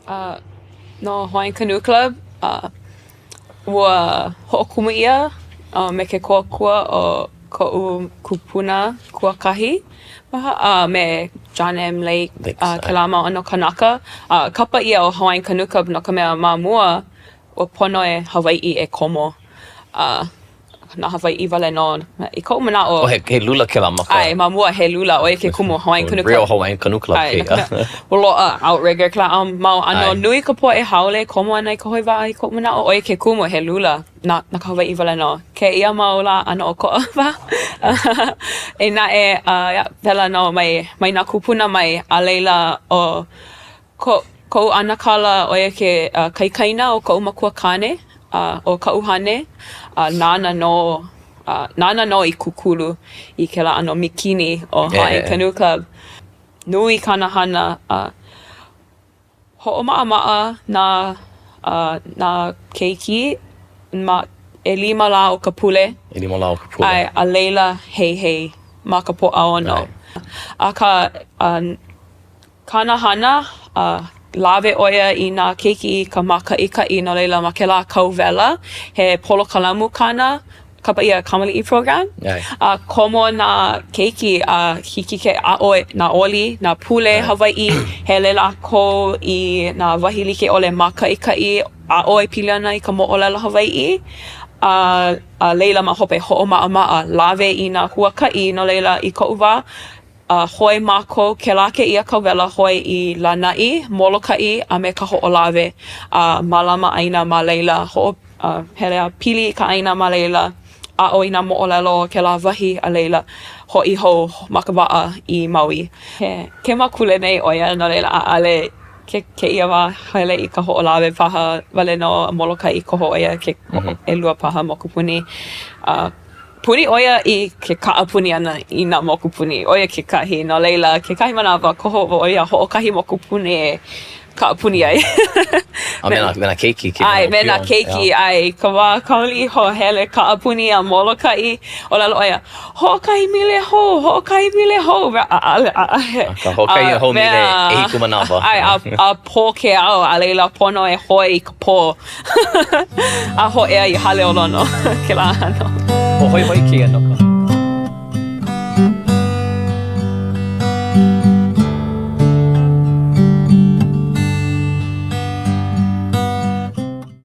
No Hawaiian Canoe Club, ua hoʻokumu ia me ke kōkua o koʻu kupuna kuakahi me John M. Lake, ke la mau ʻano kanaka. Kapa ia o Hawaiian Canoe Club no ka mea mamua ua pono e Hawaiʻi e komo. Na Hawaiʻi wale no I koʻu manaʻo. He lula ke la maka. Ai, mamua he lula o ke kumu Hawaiian Canoe Club. Real Hawaiian Canoe Club ke. Loaʻa, outrigger, ke la mau ʻano nui ka poʻe haole komo ana I ka hoi waʻa I koʻu manaʻo o ke kumu he lula na ka Hawaiʻi wale no. Ke ia mau la ʻano o koʻa wa. E naʻe, pela no mai nā kupuna mai a leila o koʻu ʻanakala o ke kaikaina o koʻu Makuahine. O Ka'uhane, nana no I kukulu I ke la ʻano mikini o Hawaiian Canoe Club. Nui kanahana, hoʻomaʻamaʻa nā keiki ma 5 la o ka pule. 5 la o ka pule. Ai, a leila hei ma ka poʻaono. A ka kanahana, lawe oia I nā keiki ka makaʻikaʻi no leila ma ke la kauwela he polo kalamu kana kapa ia kamaliʻi program. Komo nā keiki hiki ke aʻoe nā oli, nā pule Hawaiʻi he lela ko I nā wahi like ʻole makaʻikaʻi aʻoe pili ana I ka moʻolelo Hawaiʻi. A leila ma hope hoʻomaʻamaʻa lawe I nā huakaʻi no leila I koʻu wā. Hoi mākou ke la ke ia kauwela hoi I lanaʻi, molokaʻi a me ka hoʻolawe. Malama ʻaina ma leila, hele pili ka ʻaina ma leila, aʻo I nā moʻolelo ke la wahi a leila hoʻi hou ma ka waʻa I Maui. Ke makule nei ʻoia no leila ʻaʻale ke ia wā hele I ka hoʻolawe paha wale no molokaʻi koho ʻoia ke 2 paha mokupuni. Puni oia I ke kaʻapuni ana I nā mokupuni. Oia ke kahi no leila ke kahi manawa koho oia hoʻokahi mokupuni e kaʻapuni ai. Me nā keiki. Ai, me nā keiki ai. Ka wā kamaliʻi ho hele kaʻapuni a molokaʻi. O lalo oia, hoʻokahi mile hou, hoʻokahi mile hou. Ka hoʻokahi hou mile e hiku manawa. Ai, a pō ke ao a leila pono e hoi I ka pō. A hoʻea I hale olono ke la ano. Hoi kia no ka.